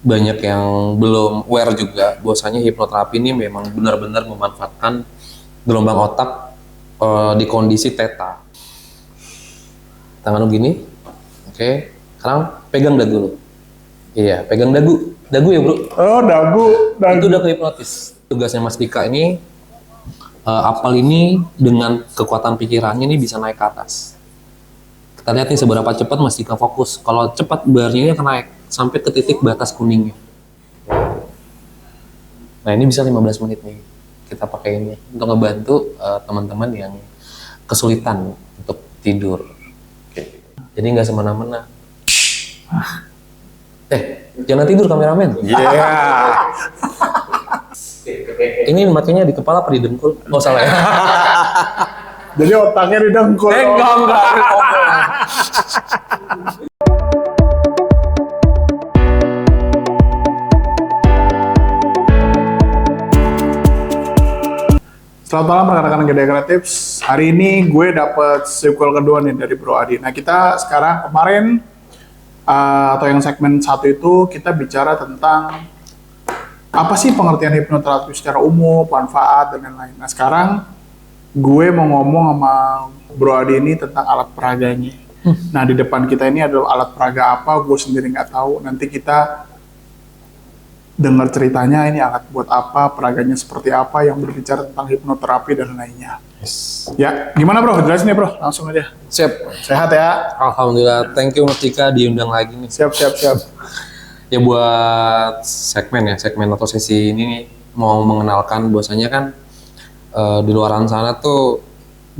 banyak yang belum aware juga bahwasanya hipnoterapi ini memang benar-benar memanfaatkan gelombang otak di kondisi theta. Tangan lu gini, oke. Sekarang pegang dagu lu. Iya, pegang dagu. Dagu ya bro. Oh, dagu. Itu udah kehipnotis. Tugasnya Mas Dika ini, apel ini dengan kekuatan pikirannya ini bisa naik ke atas. Kita lihat nih seberapa cepat Mas Dika fokus. Kalau cepat barnya ini akan naik sampai ke titik batas kuningnya. Nah ini bisa 15 menit nih kita pakai ini untuk ngebantu teman-teman yang kesulitan untuk tidur. Jadi nggak semena-mena. Jangan tidur kameramen. Iya. Ini makanya di kepala apa di dengkul? Oh salah ya. Jadi otaknya di dengkul. Enggak. Selamat malam rekan-rekan Gede Kreatif. Hari ini gue dapet sequel kedua nih dari Bro Adi. Nah kita sekarang kemarin atau yang segmen 1 itu kita bicara tentang apa sih pengertian hipnoterapi secara umum, manfaat dan lain-lain. Nah sekarang gue mau ngomong sama Bro Adi ini tentang alat peraganya. Nah di depan kita ini adalah alat peraga apa, gue sendiri nggak tahu. Nanti kita dengar ceritanya ini alat buat apa, peraganya seperti apa, yang berbicara tentang hipnoterapi dan lainnya. Ya, gimana bro? Jelasin ya bro, langsung aja. Siap. Sehat ya? Alhamdulillah. Thank you Mas Dika diundang lagi nih. Siap. Ya buat segmen atau sesi ini nih, mau mengenalkan bahwasanya kan di luaran sana tuh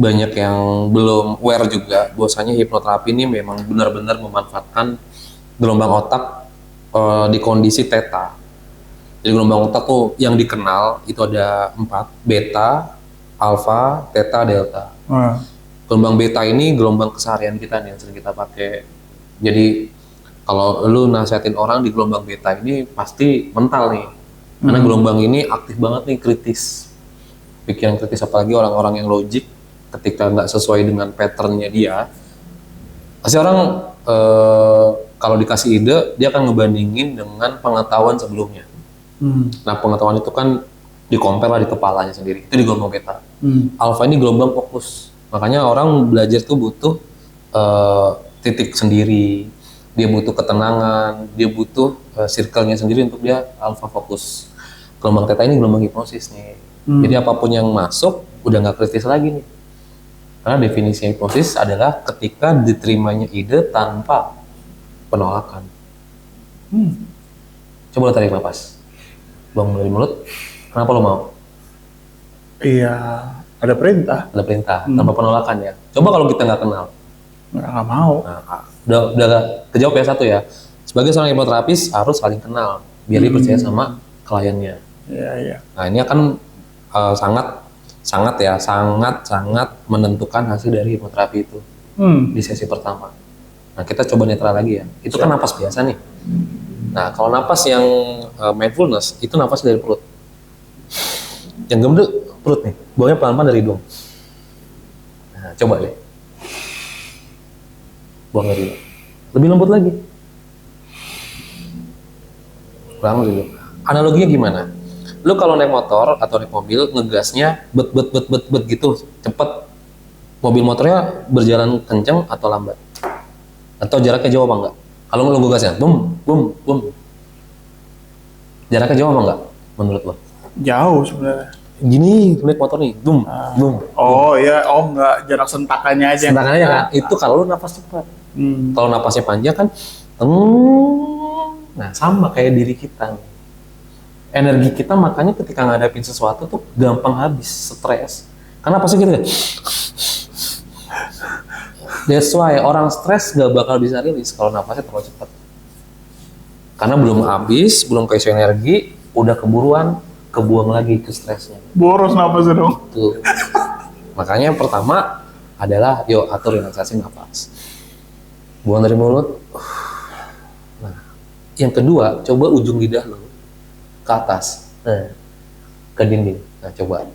banyak yang belum aware juga bahwasanya hipnoterapi ini memang benar-benar memanfaatkan gelombang otak di kondisi theta. Jadi gelombang otak tuh yang dikenal itu ada 4, beta, alfa, theta, delta. Gelombang beta ini gelombang keseharian kita nih yang sering kita pakai. Jadi kalau lu nasihatin orang di gelombang beta ini pasti mental nih. Karena gelombang ini aktif banget nih, kritis. Pikiran kritis, apalagi orang-orang yang logik ketika nggak sesuai dengan patternnya dia. Pasti orang kalau dikasih ide, dia akan ngebandingin dengan pengetahuan sebelumnya. Nah pengetahuan itu kan di-compare lah di kepalanya sendiri. Itu di gelombang beta. Alfa ini gelombang fokus. Makanya orang belajar tuh butuh titik sendiri. Dia butuh ketenangan, dia butuh circle-nya sendiri untuk dia alfa fokus. Gelombang theta ini gelombang hipnosis nih. Jadi apapun yang masuk udah nggak kritis lagi nih. Karena definisi hipnosis adalah ketika diterimanya ide tanpa penolakan. Coba lo tarik napas. Buang dari mulut. Kenapa lo mau? Iya, ada perintah. Ada perintah, tanpa penolakan ya. Coba kalau kita nggak kenal. Nggak mau. Nah, udah kejawab ya satu ya. Sebagai seorang hipnoterapis harus saling kenal biar dia percaya sama kliennya. Iya. Nah ini akan sangat menentukan hasil dari hipnoterapi itu di sesi pertama. Nah kita coba netral lagi ya. Itu kan napas biasa nih. Nah kalau napas yang mindfulness itu napas dari perut. Yang gemuk perut nih, buangnya pelan-pelan dari hidung. Nah coba deh. Buang dari hidung. Lebih lembut lagi. Ulang dulu. Analoginya gimana? Lu kalau naik motor atau naik mobil ngegasnya bet gitu cepet, mobil motornya berjalan kenceng atau lambat, atau jaraknya jauh apa enggak? Kalau lu ngegasnya bum, jaraknya jauh apa enggak menurut lo? Jauh sebenarnya. Gini naik motor nih bum. Oh iya, enggak, jarak sentakannya aja. Sentakannya kan itu kalau lu napas cepat. Kalau napasnya panjang kan nah sama kayak diri kita nih. Energi kita makanya ketika ngadapin sesuatu tuh gampang habis, stres. Karena pasti gitu kan. That's why orang stres gak bakal bisa rilis kalau napasnya terlalu cepat. Karena belum habis, belum keisi energi, udah kebuang lagi ke stresnya. Boros napasnya dong. Tuh. Makanya yang pertama adalah yuk atur relaksasi napas. Buang dari mulut. Nah, yang kedua coba ujung lidah lo ke atas, ke dinding. Nah coba,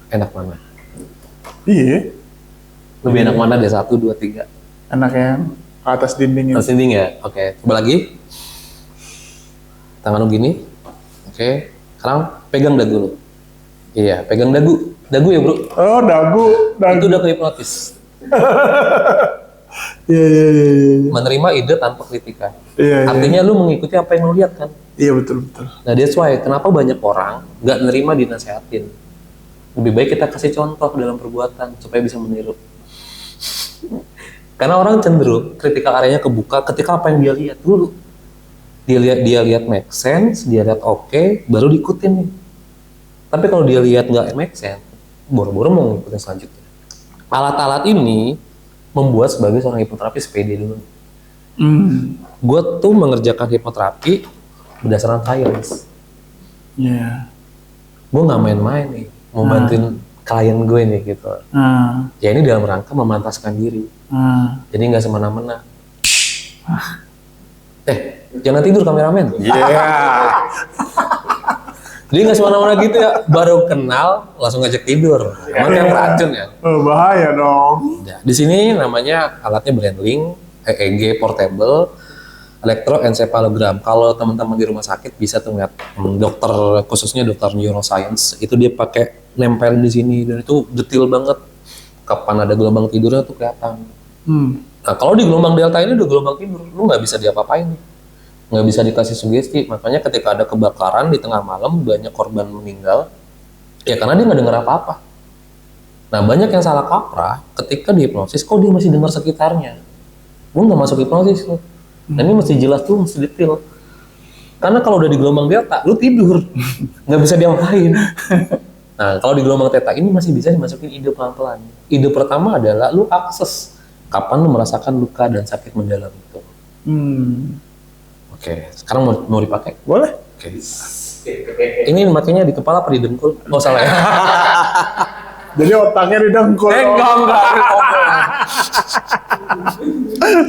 enak mana? Iya. Lebih enak mana deh 1, 2, 3? Enak yang atas dinding ini. Atas dinding ya? Oke. Coba lagi. Tangan lu gini. Oke. Sekarang pegang dagu lu. Iya, pegang dagu. Dagu ya, Bro? Oh, dagu. Itu udah kehipnotis. Iya. Menerima ide tanpa kritikan. Iya. Artinya lu mengikuti apa yang lu lihat kan? Iya, betul. Nah, that's why kenapa banyak orang nggak nerima dinasehatin. Lebih baik kita kasih contoh dalam perbuatan supaya bisa meniru. Karena orang cenderung kritikal areanya kebuka ketika apa yang dia lihat dulu. Dia lihat make sense, dia lihat oke, baru diikutin nih. Tapi kalau dia lihat nggak make sense, boro-boro mau ngikutin selanjutnya. Alat-alat ini membuat sebagai seorang hipnoterapis pede dulu. Gue tuh mengerjakan hipnoterapi berdasarkan science. Iya. Gue nggak main-main nih, mau bantuin klien gue nih gitu. Ya ini dalam rangka memantaskan diri. Jadi nggak semena-mena. Jangan tidur kameramen. Iya. Jadi nggak semena-mena gitu ya. Baru kenal langsung ngajak tidur. Emang yang racun ya. Oh, bahaya dong. Nah, di sini namanya alatnya BrainLink, EEG portable, elektroencephalogram. Kalau teman-teman di rumah sakit bisa tuh lihat dokter, khususnya dokter neuroscience, itu dia pakai nempel di sini dan itu detail banget. Kapan ada gelombang tidurnya tuh kelihatan. Nah, kalau di gelombang delta ini udah gelombang tidur, lu nggak bisa diapa-apain, nggak bisa dikasih sugesti. Makanya ketika ada kebakaran di tengah malam, banyak korban meninggal, ya karena dia nggak dengar apa-apa. Nah, banyak yang salah kaprah ketika dihipnosis, kok dia masih dengar sekitarnya. Lu nggak masuk hipnosis lu. Dan ini mesti jelas tuh, mesti detail. Karena kalau udah di gelombang delta, lu tidur, nggak bisa diapain. Nah, kalau di gelombang theta ini masih bisa dimasukin ide pelan-pelan. Ide pertama adalah lu akses kapan lu merasakan luka dan sakit mendalam itu. Oke, sekarang mau dipakai? Boleh. Oke. Ini makanya di kepala apa di dengkul? Oh, salah ya. Jadi otaknya di dengkul. Enggak.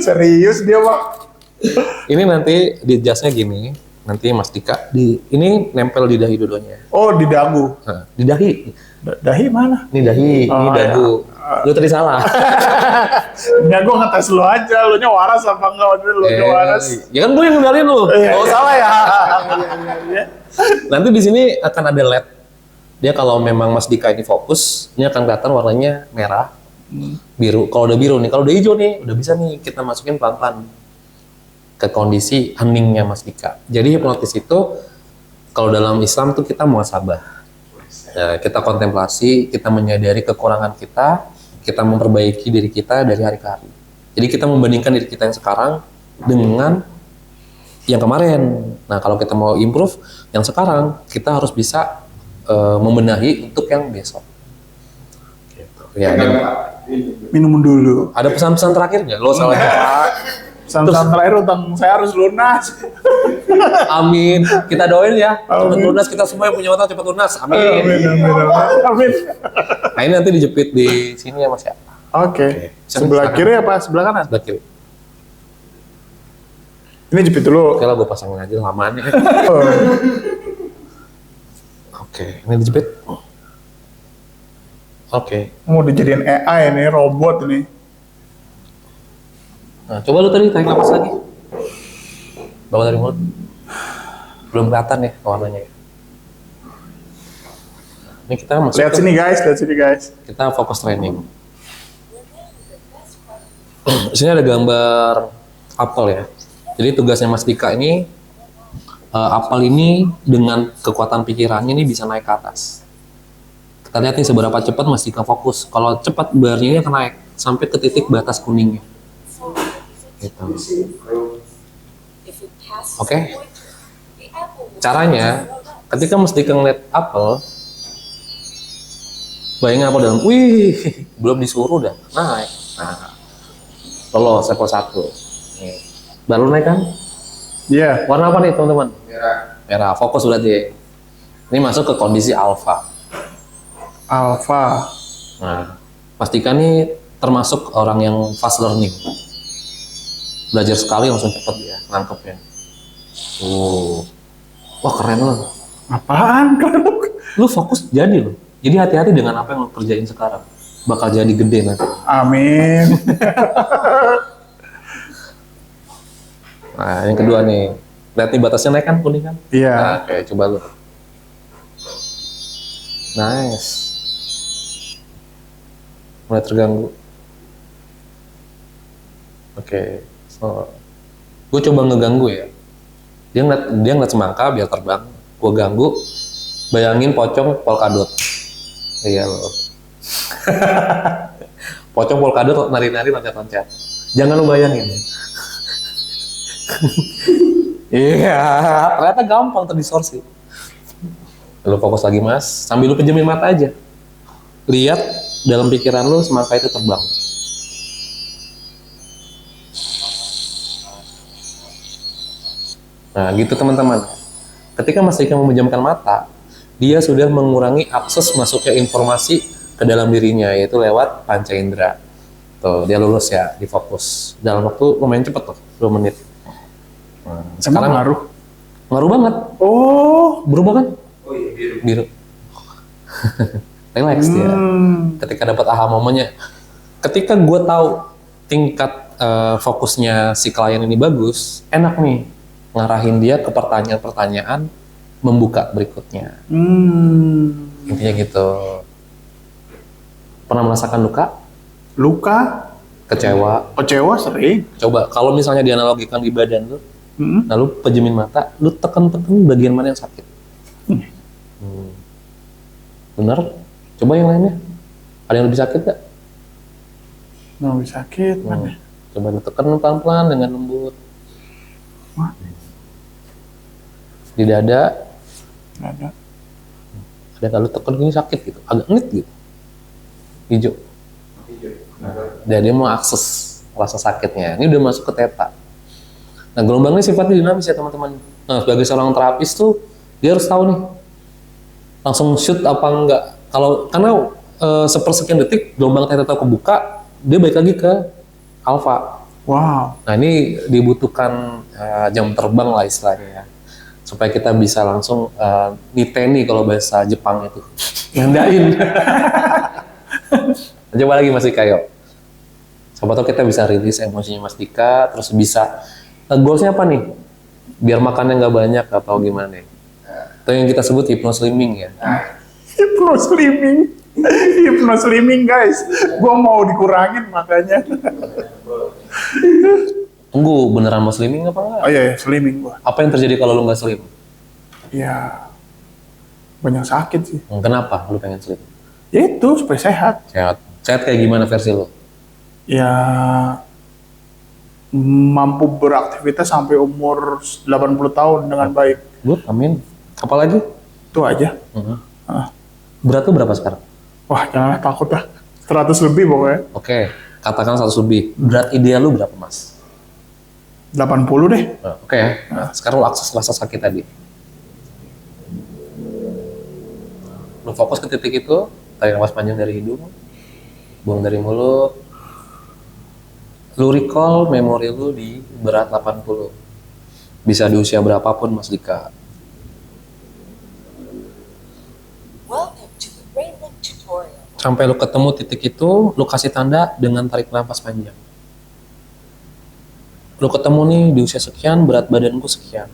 Serius dia, Pak? Ini nanti di jasnya gini, nanti Mas Dika ini nempel di dahi dua-duanya. Oh, di dagu. Nah, di dahi. Dahi mana? Ini dahi, ini dagu. Lu tadi salah. Ya gue ngetes lu aja, lu nya waras apa enggak? Waktu lu nya waras. Ya kan gue yang ngendalin lu. Iya. Oh, salah ya. Nanti di sini akan ada LED. Dia kalau memang Mas Dika ini fokus, ini akan kelihatan warnanya merah, biru. Kalau udah biru nih, kalau udah hijau nih, udah bisa nih kita masukin pelan-pelan ke kondisi heningnya Mas Dika. Jadi hipnotis itu kalau dalam Islam tuh kita muhasabah. Ya, kita kontemplasi, kita menyadari kekurangan kita memperbaiki diri kita dari hari ke hari. Jadi kita membandingkan diri kita yang sekarang dengan yang kemarin. Nah, kalau kita mau improve yang sekarang, kita harus bisa membenahi untuk yang besok. Gitu. Ya, Minum dulu. ada pesan-pesan terakhir nggak? Lo salah. Pesan terakhir utang saya harus lunas. Amin. Kita doain ya. Cepat Amin. lunas, kita semua yang punya utang cepat lunas. Amin. Amin. Nah, ini nanti dijepit di sini ya Mas ya. Oke. Sebelah kiri apa sebelah kanan? Sebelah kiri. Ini jepit dulu. Oke lah, gue pasangin aja lamaan ya. Oh. Oke, ini dijepit. Oke. Mau dijadiin AI nih, robot ini. Nah, coba lu tadi tarik napas lagi. Bawa dari mulut. Belum kelihatan ya warnanya. Ini kita masuk Lihat sini guys, kita fokus training. Di sini ada gambar apel ya. Jadi tugasnya Mas Dika ini apel ini dengan kekuatan pikirannya ini bisa naik ke atas. Kita lihat nih seberapa cepat Mas Dika fokus. Kalau cepat barnya ini akan naik sampai ke titik batas kuningnya. Gitu. Oke. Caranya ketika Mas Dika ngeliat apel, bayangin apel dalam, wih, belum disuruh udah naik. Nah, lolos level 1. Nih. Baru naik kan? Iya. Warna apa nih teman-teman? Merah. Fokus berarti. Ini masuk ke kondisi alpha. Alpha. Nah, Mas Dika nih termasuk orang yang fast learning. Belajar sekali langsung cepet dia nangkepnya. Wah keren loh. Apaan? Lu fokus jadi loh. Jadi hati-hati dengan apa yang lu kerjain sekarang. Bakal jadi gede nanti. Amin. Nah, yang kedua nih. Lihat nih batasnya naik kan, kuning kan? Iya. Nah, oke, coba lu. Nice. Mulai terganggu. Oke. So, gue coba ngeganggu ya. Dia ngeliat semangka biar terbang. Gue ganggu. Bayangin pocong polkadot. Iya loh. Pocong polkadot nari-nari loncat-loncat. Jangan lu bayangin. Iya, ternyata gampang terdistorsi. Lu fokus lagi mas, sambil lu pejemin mata aja. Lihat dalam pikiran lu semangka itu terbang. Nah gitu teman-teman. Ketika Mas Dika memejamkan mata, dia sudah mengurangi akses masuknya informasi ke dalam dirinya, yaitu lewat panca indera. Tuh, dia lulus ya, difokus. Dalam waktu lumayan cepet tuh, 2 menit. Nah, sekarang ngaruh. Ngaruh banget. Oh, Berubah kan? Oh iya, biru. Biru. Relax dia. Ketika dapat aha momennya. Ketika gue tahu tingkat fokusnya si klien ini bagus, enak nih ngarahin dia ke pertanyaan-pertanyaan membuka berikutnya. Intinya gitu. Pernah merasakan luka? Luka, Kecewa? kecewa sering. Coba kalau misalnya dianalogikan di badan lu, lalu pejemin mata, lu tekan-tekan bagian mana yang sakit. Bener? Coba yang lainnya. Ada yang lebih sakit gak? Mau sakit mana? Coba lu tekan pelan-pelan dengan lembut. Wah. Di dada, Nggak ada. ada kalau tekan gini sakit gitu, agak ngit gitu. Hijau. Dan dia mau akses rasa sakitnya. Ini udah masuk ke theta. Nah, gelombangnya sifatnya dinamis ya teman-teman. Nah, sebagai seorang terapis tuh dia harus tahu nih langsung shoot apa enggak. Kalau karena sepersekian detik gelombang theta kebuka, dia balik lagi ke alpha. Wow. Nah, ini dibutuhkan jam terbang lah istilahnya ya. Supaya kita bisa langsung niteni kalau bahasa Jepang itu. Ngandain. Coba lagi Mas Dika yuk. Siapa tahu kita bisa rilis emosinya Mas Dika, terus bisa goalsnya apa nih? Biar makannya nggak banyak atau gimana nih? Itu yang kita sebut hypnoslimming ya. Hypnoslimming. Hypnoslimming guys. Gua mau dikurangin makanya. Tunggu, beneran mau slimming apa enggak? Oh iya, slimming gua. Apa yang terjadi kalau lu nggak slim? Ya, banyak sakit sih. Kenapa lu pengen slim? Ya itu supaya sehat. Sehat. Sehat kayak gimana versi lu? Ya, mampu beraktivitas sampai umur 80 tahun dengan baik. Good, amin. Apalagi? Itu aja. Berat lu berapa sekarang? Wah, janganlah takut lah. 100 lebih pokoknya. Oke, katakan 100 lebih. Berat ideal lu berapa mas? 80 deh. Oke ya. Nah, sekarang lu akses rasa sakit tadi. Lu fokus ke titik itu, tarik nafas panjang dari hidung, buang dari mulut. Lu recall memori lu di berat 80. Bisa di usia berapapun Mas Dika. Welcome to the Brainlink tutorial. Sampai lu ketemu titik itu, lu kasih tanda dengan tarik nafas panjang. Lu ketemu nih di usia sekian, berat badanku sekian.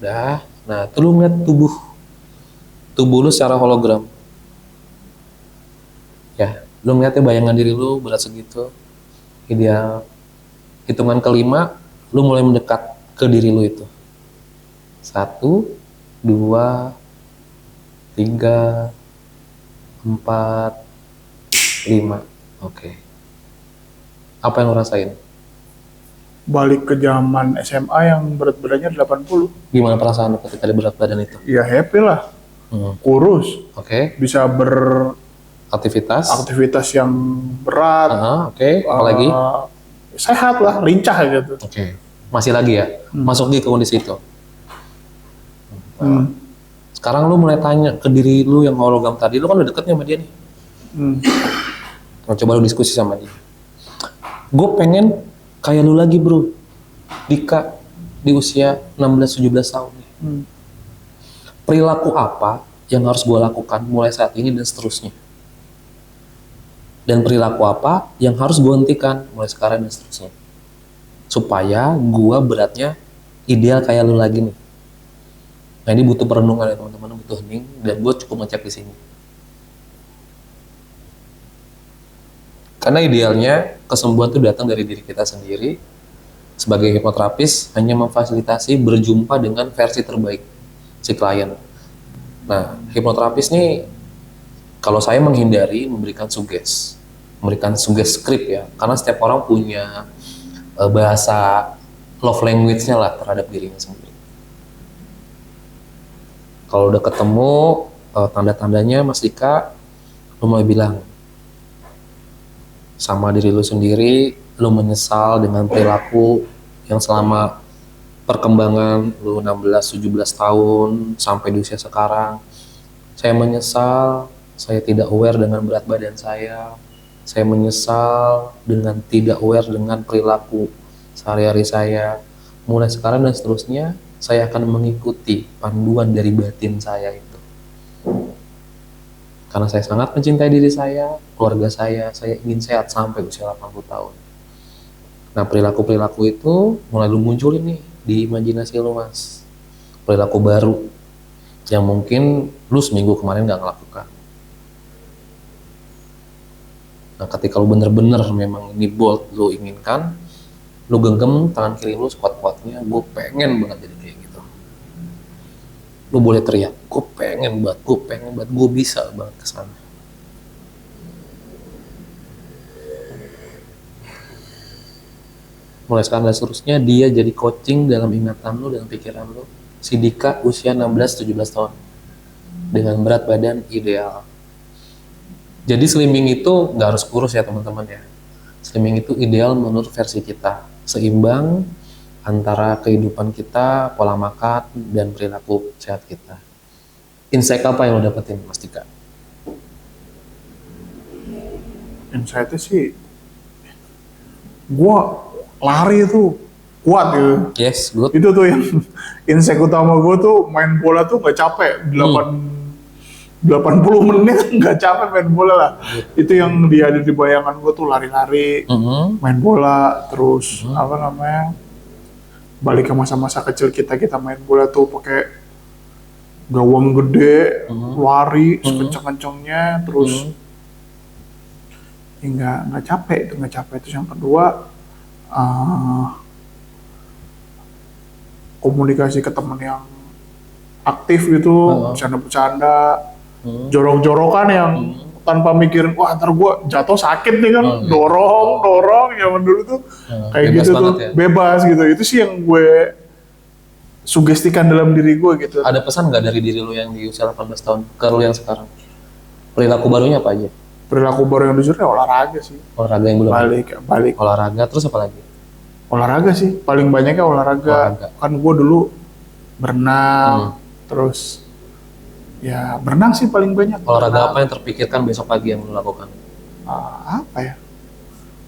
Dah, nah tuh lu ngeliat tubuh lu secara hologram. Ya, lu ngeliatnya bayangan diri lu berat segitu. Ideal. Hitungan kelima, lu mulai mendekat ke diri lu itu. 1, 2, 3, 4, 5. Oke. Apa yang lu rasain? Balik ke zaman SMA yang berat badannya 80. Gimana perasaan lu ketika di berat badan itu? Ya happy lah. Kurus. Oke. Bisa beraktivitas Aktivitas? yang berat. Oke. Apalagi? Sehat lah, lincah gitu. Oke. Masih lagi ya? Masuk di kondisi itu. Sekarang lu mulai tanya ke diri lu yang hologram tadi. Lu kan udah deket nih sama dia nih. Nah, coba lu diskusi sama dia. Gue pengen kayak lu lagi bro. Dika di usia 16-17 tahun nih. Perilaku apa yang harus gue lakukan mulai saat ini dan seterusnya? dan perilaku apa yang harus gue hentikan mulai sekarang dan seterusnya, supaya gue beratnya ideal kayak lu lagi nih. Nah ini butuh perenungan ya teman-teman, butuh hening, dan gue cukup ngecek di sini. Karena idealnya kesembuhan itu datang dari diri kita sendiri. Sebagai hipnoterapis hanya memfasilitasi berjumpa dengan versi terbaik si klien. Nah hipnoterapis nih kalau saya menghindari memberikan suges script ya, karena setiap orang punya bahasa love language-nya lah terhadap dirinya sendiri. Kalau udah ketemu tanda-tandanya Mas Dika, lu mulai bilang sama diri lu sendiri, lu menyesal dengan perilaku yang selama perkembangan lu 16-17 tahun sampai di usia sekarang. Saya menyesal, saya tidak aware dengan berat badan saya. Saya menyesal dengan tidak aware dengan perilaku sehari-hari saya. Mulai sekarang dan seterusnya, saya akan mengikuti panduan dari batin saya itu. Karena saya sangat mencintai diri saya, keluarga saya ingin sehat sampai usia 80 tahun. Nah, perilaku-perilaku itu mulai lu munculin nih di imajinasi lu, Mas. Perilaku baru yang mungkin lu seminggu kemarin gak ngelakukan. Nah, ketika lu bener-bener memang ini bold lu inginkan, lu genggam tangan kiri lu sekuat-kuatnya, gue pengen banget jadi kayak gitu. Lu boleh teriak, gue pengen banget, gue bisa banget kesana. Mulai sekarang dan seterusnya, dia jadi coaching dalam ingatan lu, dalam pikiran lu. Si Dika usia 16-17 tahun dengan berat badan ideal. Jadi slimming itu nggak harus kurus ya teman-teman ya. Slimming itu ideal menurut versi kita, seimbang antara kehidupan kita, pola makan, dan perilaku sehat kita. Insight apa yang lo dapetin, Mas Dika? Insight-nya sih, gue lari tuh kuat gitu. Yes, good. Itu tuh yang insight utama gue tuh, main bola tuh gak capek. 80 menit nggak capek main bola lah. Itu yang dia ada di bayangan gue tuh, lari-lari, main bola, terus apa namanya, balik ke masa-masa kecil kita main bola tuh pakai gawang gede, lari sekencang-kencangnya, terus ya nggak capek itu, nggak capek. Terus yang kedua, komunikasi ke temen yang aktif gitu, bercanda-bercanda, jorok-jorokan yang tanpa mikirin, wah ntar gue jatuh sakit nih kan, dorong, zaman dulu tuh kayak gitu tuh, ya? Bebas gitu. Itu sih yang gue sugestikan dalam diri gue gitu. Ada pesan nggak dari diri lu yang di usia 18 tahun ke lu yang sekarang? Perilaku barunya apa aja? Perilaku baru yang disuruh ya olahraga sih. Olahraga yang belum? Balik. Olahraga, terus apa lagi? Olahraga sih, paling banyaknya olahraga. Kan gue dulu berenang, terus ya berenang sih paling banyak. Olahraga apa yang terpikirkan besok pagi yang lu lakukan? Apa ya?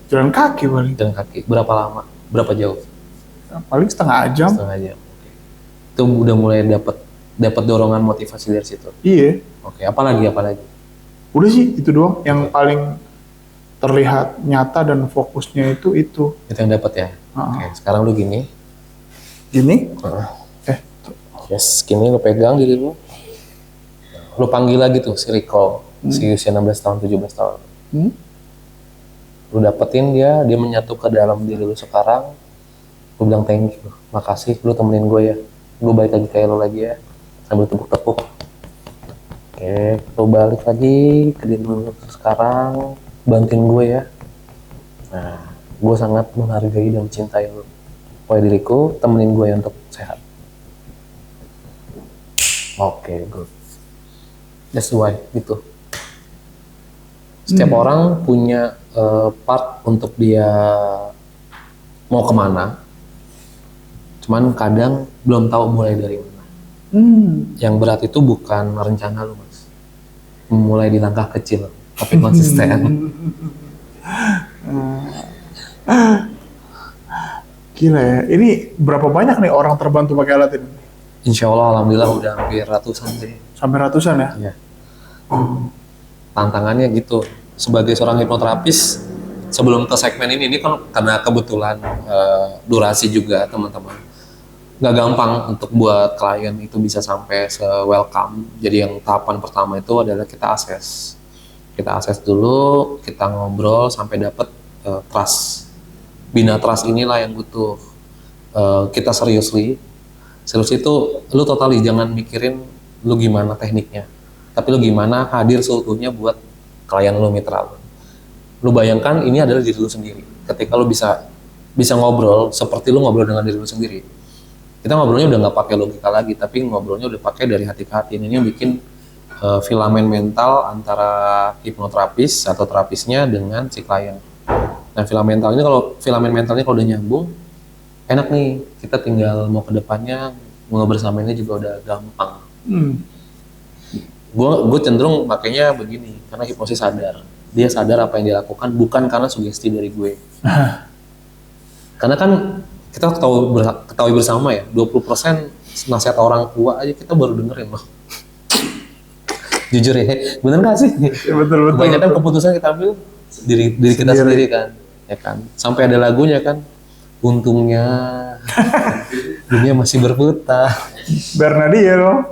Jalan kaki paling. Jalan kaki. Berapa lama? Berapa jauh? Paling setengah jam. Setengah jam. Oke. Itu udah mulai dapat dorongan motivasi dari situ. Iya. Oke. Apalagi? Udah sih itu doang. Yang paling terlihat nyata dan fokusnya itu. Itu yang dapat ya. Oke. Sekarang lu gini. Gini? Yes. Gini lu pegang diri lu. Lu panggil lagi tuh si Rico, si usia 16 tahun, 17 tahun. Lu dapetin dia menyatu ke dalam diri lu sekarang. Lu bilang thank you, makasih lu temenin gue ya. Gue balik lagi kayak lu lagi ya, sambil tepuk-tepuk. Oke, lu balik lagi ke diri lu sekarang, bantuin gue ya. Nah, gue sangat menghargai dan mencintai lu. Pokoknya diriku, temenin gue ya untuk sehat. Oke, good. That's why, gitu. Setiap orang punya part untuk dia mau kemana, cuman kadang belum tahu mulai dari mana. Yang berat itu bukan rencana lu, Mas. Mulai di langkah kecil, tapi konsisten. Gila ya, ini berapa banyak nih orang terbantu pakai alat ini? Insya Allah, alhamdulillah udah hampir ratusan sih. Sampai ratusan ya? Iya. Tantangannya gitu, sebagai seorang hipnoterapis sebelum ke segmen ini kan karena kebetulan durasi juga teman-teman nggak gampang untuk buat klien itu bisa sampai welcome. Jadi yang tahapan pertama itu adalah kita akses dulu, kita ngobrol sampai dapet trust. Bina trust inilah yang butuh kita serius itu lu totally jangan mikirin lu gimana tekniknya, tapi lu gimana hadir seutuhnya buat klien lu, mitra lu. Lu bayangkan ini adalah diri lu sendiri. Ketika lu bisa ngobrol seperti lu ngobrol dengan diri lu sendiri. Kita ngobrolnya udah nggak pakai logika lagi, tapi ngobrolnya udah pakai dari hati ke hati. Ini yang bikin filamen mental antara hipnoterapis atau terapisnya dengan si klien. Nah, filamen mentalnya kalau udah nyambung, enak nih. Kita tinggal mau ke depannya, mau bersamainnya juga udah gampang. Gue cenderung makanya begini, karena hipnosis sadar. Dia sadar apa yang dia lakukan, bukan karena sugesti dari gue. Karena kan kita ketahui bersama ya, 20% nasihat orang tua aja kita baru dengerin loh. Jujur ya, bener gak sih? Ya, betul. Kebanyakan keputusan kita ambil diri kita sendiri kan, ya kan. Sampai ada lagunya kan, untungnya dunia masih berputar. Bernadia loh.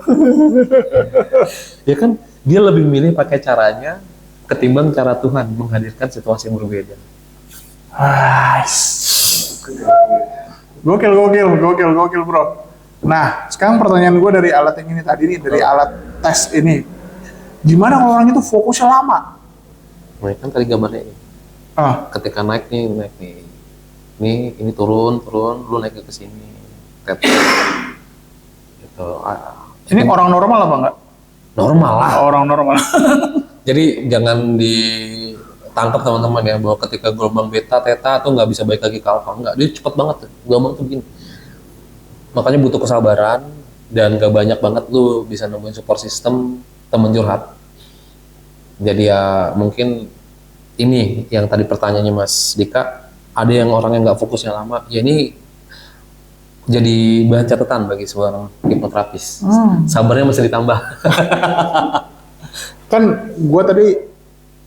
Ya kan, dia lebih milih pakai caranya ketimbang cara Tuhan menghadirkan situasi yang berbeda. Gokil bro. Nah, sekarang pertanyaan gue dari alat yang ini tadi nih, dari alat tes ini. Gimana kalau orang itu fokusnya lama? Nah, kan tadi gambarnya ini. Ketika naik nih. Ini turun, lu naik ke sini. Gitu. Ini orang normal apa enggak? Normal lah. Orang normal. Jadi jangan ditangkap teman-teman ya, bahwa ketika gelombang beta, theta tuh nggak bisa balik lagi ke alpha. Enggak, dia cepet banget tuh. Gelombang tuh begini. Makanya butuh kesabaran dan gak banyak banget lu bisa nemuin support system temen curhat. Jadi ya mungkin ini yang tadi pertanyaannya Mas Dika, ada yang orang yang nggak fokusnya lama, ya ini jadi bahan catatan bagi seorang hipnoterapis. Sabarnya masih ditambah. Kan gue tadi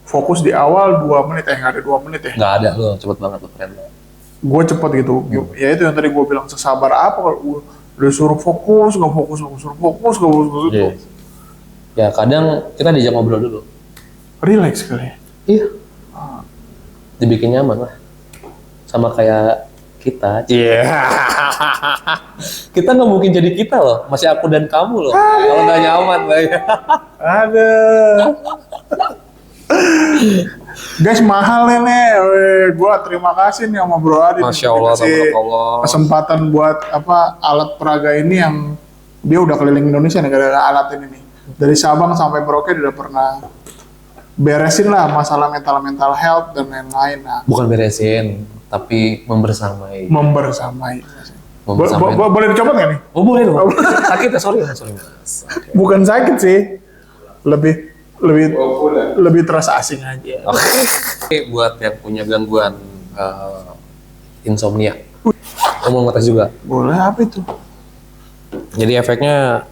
fokus di awal 2 menit, nggak ada 2 menit ya? Nggak ada, lo cepet banget lo, keren. Gue cepet gitu, ya itu yang tadi gue bilang, sesabar apa kalau udah suruh fokus, nggak fokus, Yeah. Ya kadang kita diajak ngobrol dulu. Relax kali ya? Iya. Dibikin nyaman lah. Sama kayak kita. Iya. Kita nggak mungkin jadi kita loh, masih aku dan kamu loh. Kalau nggak nyaman, Ada. Guys, mahal nih. Gue terima kasih nih sama Bro Adi. Masya Allah, tabarakallah. Kesempatan buat alat peraga ini yang dia udah keliling Indonesia nih gara-gara alat ini nih. Dari Sabang sampai Merauke dia udah pernah beresin lah masalah mental health dan lain-lain. Nah, Bukan beresin, tapi membersamai. Boleh dicoba nggak nih? Oh boleh dong. Sakit ya, sorry Mas. Okay. Bukan sakit sih, lebih terasa asing aja. Oke. Buat yang punya gangguan insomnia, mau ngetes juga. Boleh, apa itu? Jadi efeknya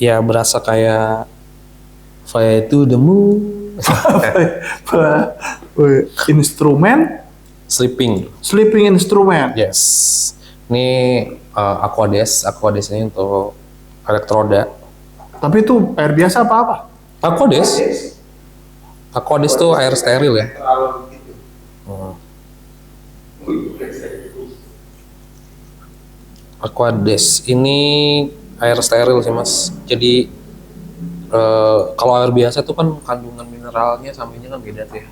ya berasa kayak fly to the moon. Instrumen? Sleeping instrument. Yes. Ini Aquades ini untuk elektroda. Tapi itu air biasa apa? Aquades tuh air steril ya. Aquades ini air steril sih Mas. Jadi kalau air biasa tuh kan kandungan mineralnya sama ini kan beda tuh ya.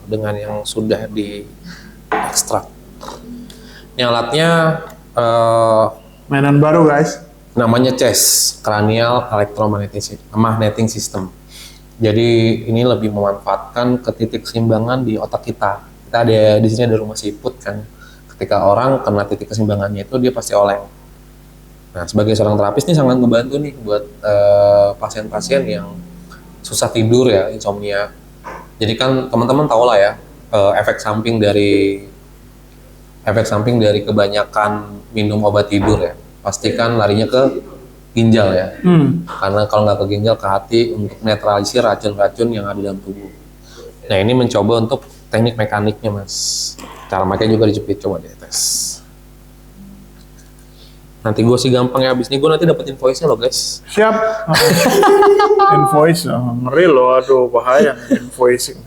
Dengan yang sudah di ekstrak. Ini alatnya mainan baru guys. Namanya CES, Cranial Electromagnetic System. Jadi ini lebih memanfaatkan ke titik keseimbangan di otak kita. Kita ada di sini ada rumah siput kan. Ketika orang kena titik keseimbangannya itu dia pasti oleng. Nah, sebagai seorang terapis ini sangat membantu nih buat pasien-pasien yang susah tidur ya, insomnia. Jadi kan teman-teman tahu lah ya, efek samping dari kebanyakan minum obat tidur ya. Pastikan larinya ke ginjal ya. Karena kalau nggak ke ginjal, ke hati untuk netralisir racun-racun yang ada dalam tubuh. Nah ini mencoba untuk teknik mekaniknya mas. Cara makanya juga dijepit, coba deh tes. Nanti gue sih gampang ya, abis ini gue nanti dapet invoice-nya loh guys. Siap. Invoice, ngeri loh, aduh bahaya nih invoicing.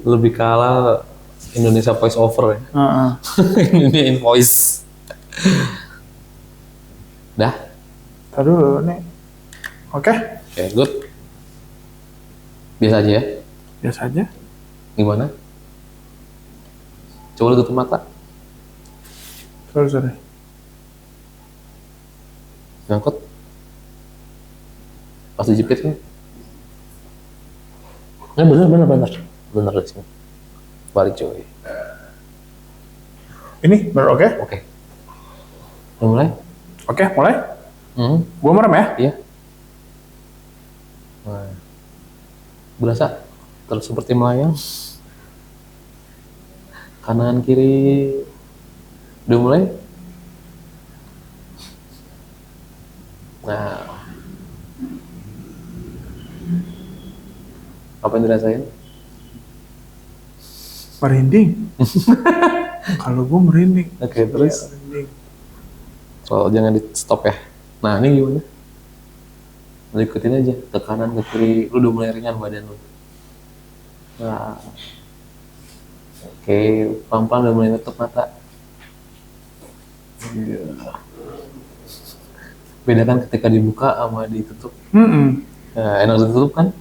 Lebih kalah Indonesia voice over ya. Heeh. Ini invoice. Dah. Tadi dulu nih. Oke, Oke, good. Biasa aja ya. biasa aja. Gimana? Coba lu tutup mata. Sorry. Nyangkut. Pas dijepit kan. Nah, bener di sini. Balik coy. Ini baru oke? Oke. Udah mulai? Oke, mulai. Gua merem ya? Iya. Nah. Berasa terus seperti melayang. Kanan kiri. Udah mulai? Nah. Apa yang dirasain? Merinding. Kalau gua merinding. Oke, terus? Merinding. So, jangan di stop ya. Nah, ini gimana? Lu ikutin aja, ke kanan, ke kiri. Lu udah mulai ringan badan lu. Nah. Oke, pelan-pelan udah mulai nutup mata. Beda kan ketika dibuka sama ditutup. Nah, enak ditutup kan?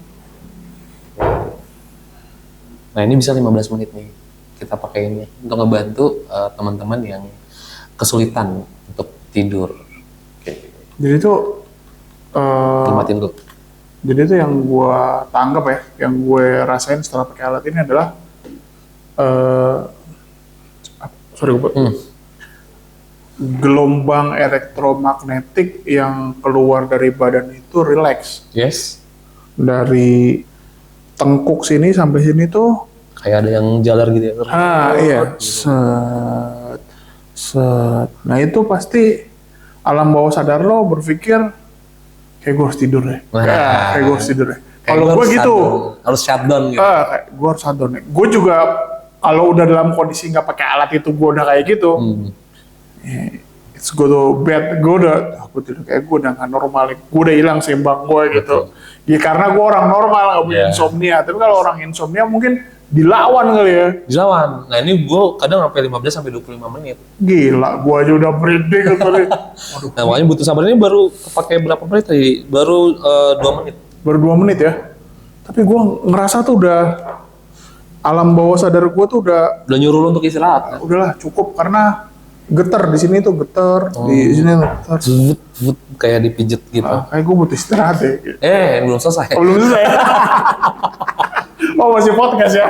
Nah, ini bisa 15 menit nih. Kita pakai ini untuk ngebantu teman-teman yang kesulitan untuk tidur. Oke. Jadi tuh Nikmatin dulu. jadi itu yang gue tanggap ya, yang gue rasain setelah pakai alat ini adalah gelombang elektromagnetik yang keluar dari badan itu relax. Yes. Dari tengkuk sini sampai sini tuh, Kayak ada yang jalar gitu ya. iya, set, set. Nah itu pasti alam bawah sadar lo berpikir kayak gue harus tidur deh. Nah. Kayak gue harus tidur deh. Kayak Kalau gua gue harus gitu, harus shutdown gitu. kayak gue harus sadar nih. Gue juga kalau udah dalam kondisi nggak pakai alat itu, gue udah kayak gitu. It's go to bed, gue udah, aku tidur kayak gue udah nggak normal, gue udah hilang seimbang gue gitu. Ya karena gue orang normal nggak punya insomnia, tapi kalau orang insomnia mungkin dilawan kali ya. Dilawan. Nah ini gue kadang sampai 15 sampai 25 menit. Gila, gue aja udah merinding kali. Nah makanya butuh sabar ini baru pakai berapa menit tadi? Baru 2 menit. Baru 2 menit ya. Tapi gue ngerasa tuh udah alam bawah sadar gue tuh udah Udah nyuruh lu untuk istirahat. Kan? udahlah cukup karena getar di sini tuh getar, di sini tuh getar. Zut, kayak dipijet gitu. Kayak gue butuh istirahat deh. Belum selesai. Oh, belum selesai. Oh masih podcast ya.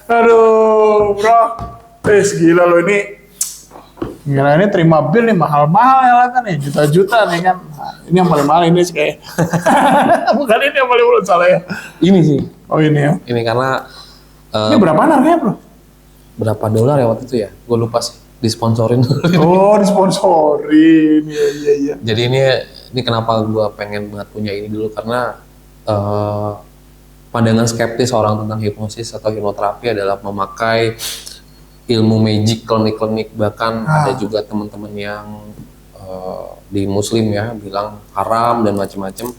Aduh bro, gila lo ini. Gila ini terima bill nih mahal-mahal ya lah kan nih, juta-juta nih kan. Nah, ini yang paling mahal ini sih kayak. Bukan ini yang paling menurut salah ya. Ini sih. Oh ini ya. Ini karena Ini berapa harganya bro? berapa dolar ya waktu itu ya? Gue lupa sih. Disponsorin. Oh disponsorin, iya. Jadi ini kenapa gue pengen banget punya ini dulu karena pandangan skeptis orang tentang hipnosis atau hipnoterapi adalah memakai ilmu magic, klinik-klinik, bahkan ada juga teman-teman yang di Muslim ya bilang haram dan macam-macam.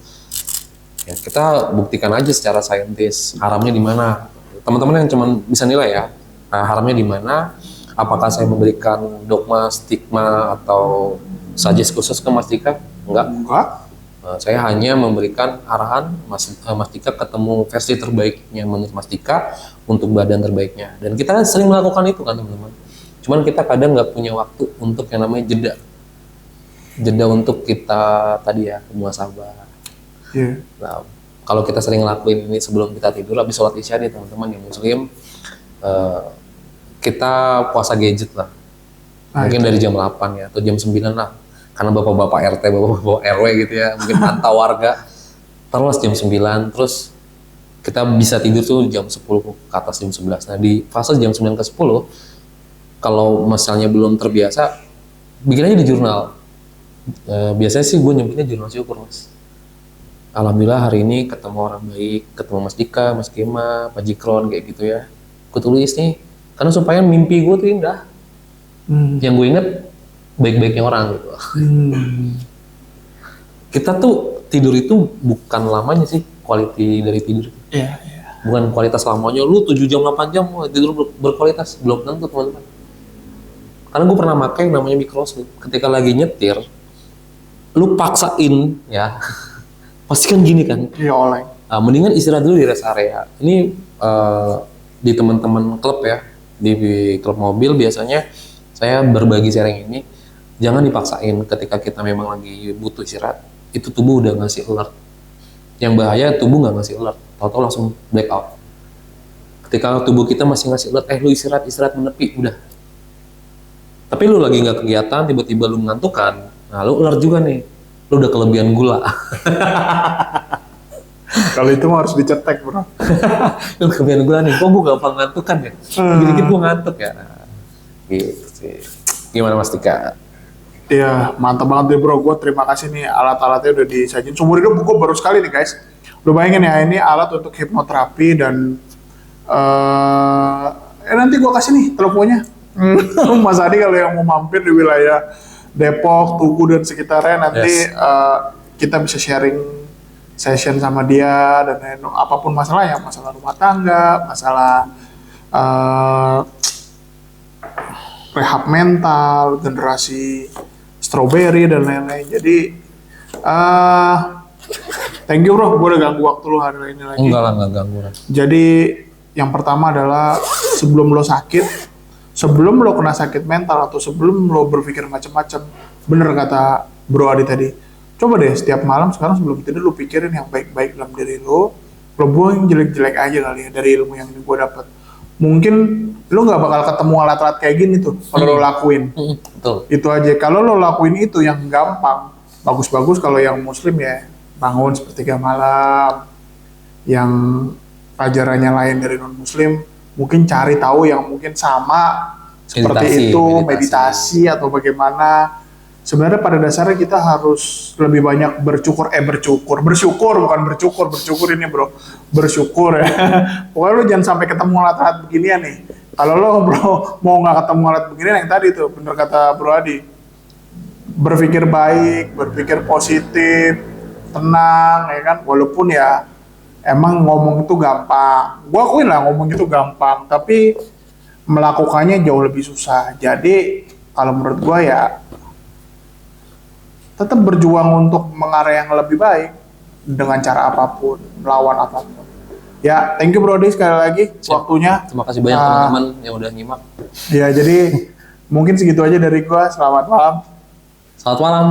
Ya, kita buktikan aja secara saintis haramnya di mana. Teman-teman yang cuma bisa nilai ya, haramnya di mana. Apakah saya memberikan dogma, stigma, atau suggest khusus ke Mas Dika? Enggak. Saya hanya memberikan arahan Mas Dika ketemu versi terbaiknya menurut Mas Dika untuk badan terbaiknya. Dan kita sering melakukan itu kan teman-teman. Cuman kita kadang nggak punya waktu untuk yang namanya jeda. Jeda untuk kita tadi ya, muhasabah. Iya. Nah, kalau kita sering ngelakuin ini sebelum kita tidur, habis sholat isya nih teman-teman yang muslim, kita puasa gadget lah. Mungkin dari jam 8 ya, atau jam 9 lah. Karena bapak-bapak RT, bapak-bapak RW gitu ya, mungkin pantau warga. Terus jam 9, terus kita bisa tidur tuh jam 10 ke atas jam 11. Nah di fase jam 9 ke 10, kalau misalnya belum terbiasa, bikin aja di jurnal. Biasanya sih gue nyebutnya jurnal syukur mas. alhamdulillah hari ini ketemu orang baik, ketemu Mas Dika, Mas Kema, Pak Jikron kayak gitu ya. Gue tulis nih, karena supaya mimpi gue tuh indah. Yang gue inget baik-baiknya orang gitu. Kita tuh tidur itu bukan lamanya sih, quality dari tidur. Iya. Bukan kualitas lamanya, lu 7 jam, 8 jam tidur berkualitas, belum tentu teman-teman. Karena gue pernah pakai yang namanya microsleep. Ketika lagi nyetir, lu paksain ya, pasti kan gini kan. Iya, oleng. Mendingan istirahat dulu di rest area. Ini di teman-teman klub ya, di klub mobil biasanya saya berbagi sharing ini. Jangan dipaksain ketika kita memang lagi butuh istirahat. Itu tubuh udah ngasih alert. Yang bahaya tubuh nggak ngasih alert, tahu-tahu langsung black out. Ketika tubuh kita masih ngasih alert, lu istirahat menepi, udah. Tapi lu lagi nggak kegiatan, tiba-tiba lu mengantukan, nah lu alert juga nih, lu udah kelebihan gula. Kalau itu mah harus dicetek, bro. Lu kelebihan gula nih, kok gue gampang ngantukan ya? Dikit-dikit gue ngantuk ya. Gitu sih. Gimana Mas Tika? Iya, mantap banget deh bro. Gue terima kasih nih alat-alatnya udah disajin. Seumur hidup gue baru sekali nih guys. Lu bayangin ya, ini alat untuk hipnoterapi dan nanti gue kasih nih teleponnya. Mas Adi kalau yang mau mampir di wilayah Depok, Tugu dan sekitarnya nanti kita bisa sharing session sama dia dan apapun masalah ya, masalah rumah tangga, masalah rehab mental, generasi strawberry dan lain-lain. Jadi thank you bro, gue udah ganggu waktu lu hari ini lagi. Enggak lah, enggak ganggu. Jadi yang pertama adalah sebelum lo sakit, sebelum lo kena sakit mental atau sebelum lo berpikir macam-macam, bener kata Bro Adi tadi. Coba deh setiap malam sekarang sebelum tidur lo pikirin yang baik-baik dalam diri lo buang yang jelek-jelek aja kali ya dari ilmu yang gue dapat. Mungkin lo nggak bakal ketemu alat-alat kayak gini tuh kalau lo lakuin. Betul. Itu aja. Kalau lo lakuin itu yang gampang, bagus-bagus. Kalau yang muslim ya bangun sepertiga malam. Yang ajarannya lain dari non muslim, mungkin cari tahu yang mungkin sama seperti itu, meditasi atau bagaimana. Sebenarnya pada dasarnya kita harus lebih banyak bersyukur ini bro, bersyukur ya. Pokoknya lo jangan sampai ketemu alat-alat beginian nih. Kalau lo bro mau nggak ketemu alat beginian yang tadi tuh, bener kata Bro Adi, berpikir baik, berpikir positif, tenang ya kan. Walaupun ya emang ngomong itu gampang, gua akuin lah ngomong itu gampang, tapi melakukannya jauh lebih susah. Jadi kalau menurut gua ya tetap berjuang untuk mengarah yang lebih baik dengan cara apapun, melawan apapun. Ya, thank you Bro Adi sekali lagi waktunya. Terima kasih banyak teman-teman yang udah nyimak. Ya, jadi mungkin segitu aja dari gua. Selamat malam. Selamat malam.